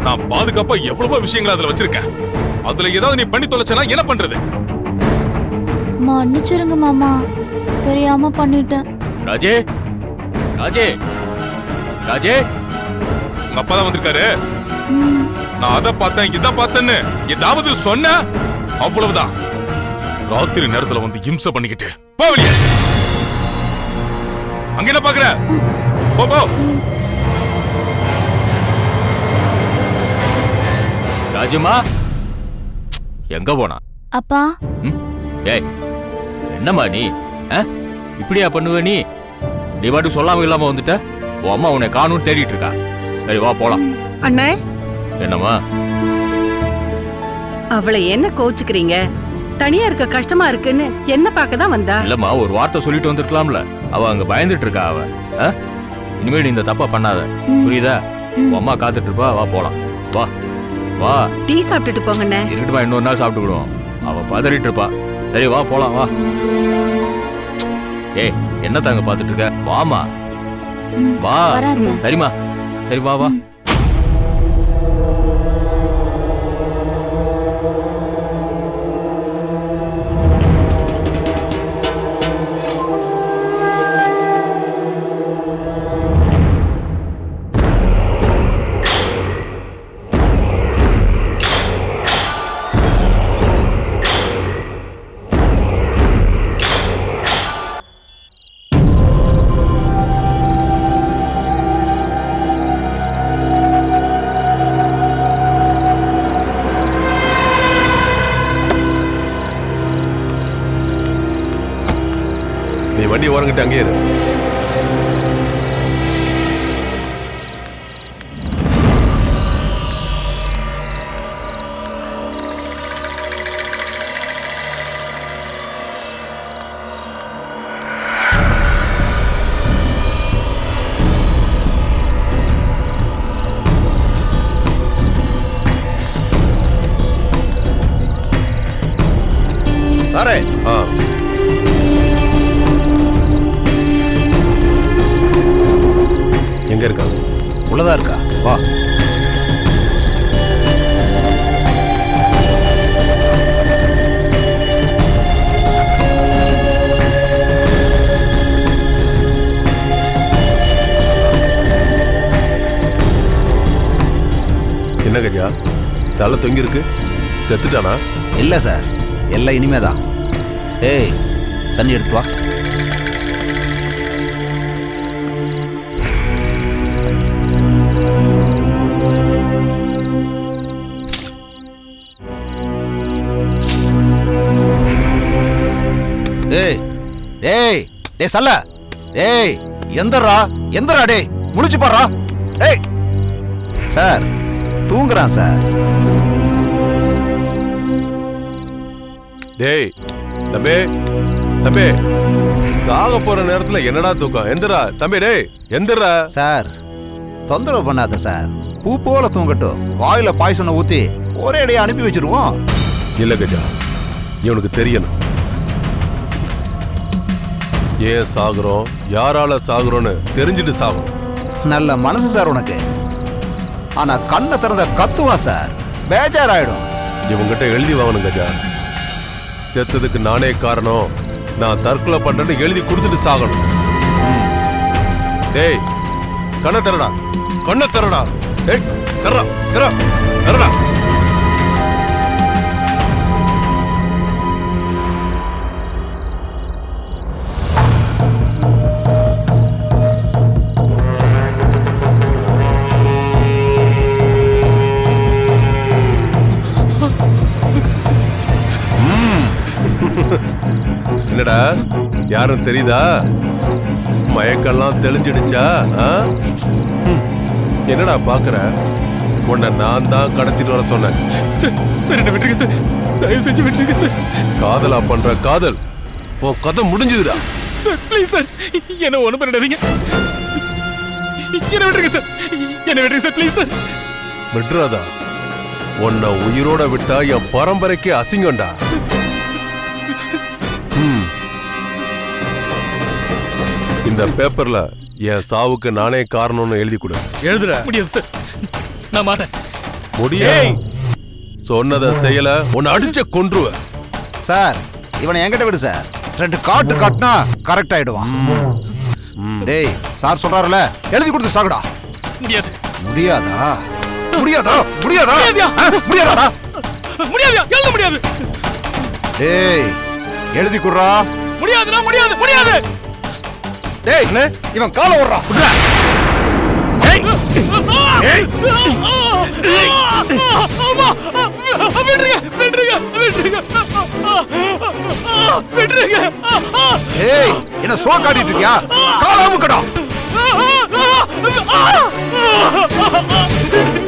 நான் பாதுகாப்பா எவ்வளவோ விஷயங்களை அதுல வச்சிருக்கேன். அதுல ஏதாவது நீ பண்ணி தொலைச்சனா என்ன பண்றது? மன்னிச்சிருங்க மாமா, தெரியாம பண்ணிட்டேன். ராஜே, ராஜே, ராஜே, உங்க அப்பா தான் வந்திருக்காரு. ம், நான் அதை பார்த்தேன் இதை பார்த்தேன்னு ஏதாவது சொன்ன அவ்வளவுதான். ராத்திரி நேரத்துல வந்து இம்சை பண்ணிக்கிட்டு போ வெளியே. அங்க என்ன பாக்குற? போ போ. ராஜுமா எங்க போனா? அப்பா. ஏய், என்னம்மா நீ இப்படியா பண்ணுவ? நீ பாட்டு சொல்லாம இல்லாம வந்துட்ட. உன் அம்மா உன்னை காணும் தேடிட்டு இருக்கா. சரி வா போலாம். அண்ணே, என்னம்மா? அவளை என்ன கோச்சுக்கிறீங்க? தனியா இருக்க கஷ்டமா இருக்குன்னு என்ன பார்க்க தான் வந்தா. இல்லம்மா, ஒரு வார்த்தை சொல்லிட்டு வந்திருக்கலாம்ல. அவ அங்க பயந்துட்டு இருக்கா. அவ இனிமேல் நீ இந்த தப்பா பண்ணாத, புரியுதா? உன் அம்மா காத்துட்டு இருப்பா. வா போலாம். வா வா. டீ சாப்பிட்டுட்டு போங்கண்ணே. இருக்கட்டுமா, இன்னொரு நாள் சாப்பிட்டுக்கிடுவோம். அவ பதறிட்டு இருப்பா. சரி வா போலாம். வா. ஏய், என்ன தாங்க பாத்துட்டு இருக்க? வாமா. வா. சரிம்மா, சரி வா வா. நீ வண்டி ஓரங்கிட்டு அங்கே இரு. சாரே. எங்க இருக்கா? உள்ளதா இருக்கா? வா. என்ன கஜா, தலை தொங்கி இருக்கு? செத்துட்டானா? இல்ல சார், எல்லாம் இனிமேதான். ஏய், தண்ணி எடுத்து வா. ஏய் ஏய் டேய் சல்ல, ஏய் எந்தரா எந்தரா, டேய் முழிச்சு பாடுறா. ஏய் சார், தூங்குறான் சார். டேய் தம்பி, தம்பி, சாக போற நேரத்துல என்னடா தூக்கம்? எந்திரா தம்பி. டேய் எந்திரா. சார், தொந்தரவு பண்ணாத சார். பூ போல தூங்கட்டும். வாயில பாய்சனை ஊத்தி ஒரே அடியா அனுப்பி வச்சிருவோம். இல்ல கஜா, இவனுக்கு தெரியணும் ஏன் சாகுறோம், யாரால சாகுறோன்னு தெரிஞ்சுட்டு சாகும். நல்ல மனசு சார் உனக்கு. ஆனா கண்ணை திறந்த கத்துவான் சார், பேஜாராயிடும். இவங்கிட்ட எழுதி வாங்கணும் கஜா. செத்ததுக்கு நானே காரணம், நான் தற்கொலை பண்றேன்னு எழுதி கொடுத்துட்டு சாகணும். டேய் கண்ணை தரடா, கண்ணை தரடா. டேய் தரடா, தர தரடா. என்னடா, யாரும் தெரியுதா? மயக்கெல்லாம் தெளிஞ்சிடுச்சா? என்னடா பாக்குற? உன்னை நான் தான் கடத்திட்டு வர சொன்னேன். சார் என்ன விட்டுருங்க சார், தயவு செஞ்சு விட்டுருங்க சார். காதலா பண்ற காதல் உன் கதை முடிஞ்சுதுடா. சார் ப்ளீஸ் சார், என்ன ஒண்ணு பண்ணிடாதீங்க. என்ன விட்டுருங்க சார், என்ன விட்டுருங்க சார் ப்ளீஸ் சார். விட்டுறாதா? உன்னை உயிரோட விட்டா என் பரம்பரைக்கு அசிங்கம்டா. இந்த பேப்பர்ல என் சாவுக்கு நானே காரணம்னு எழுதி கொடு. எழுதுற முடியாது சார், நான் மாட்டேன். முடியாது. சொன்னதை செய்யல உன்னை அடிச்ச கொன்றுவேன். சார் இவனை என்கிட்ட விடு சார். 2 காட்டு காட்டினா கரெக்ட் ஆயிடுவான். டேய் சார் சொல்றாருல எழுதி கொடுத்து சாகுடா. முடியாது முடியாதா முடியாதா முடியாதா முடியாதா முடியாது எழுத முடியாது. டேய் எழுதி குடுறா. முடியாதுடா முடியாது முடியாது. டேய் இவன் காலை ஓடுறா. ஏய் ஏய் அம்மா விடுங்க விடுங்க விடுங்க விடுங்க. ஏய் என்ன சோ காட்டிட்டு இருக்கியா? காலை அமுக்கடா.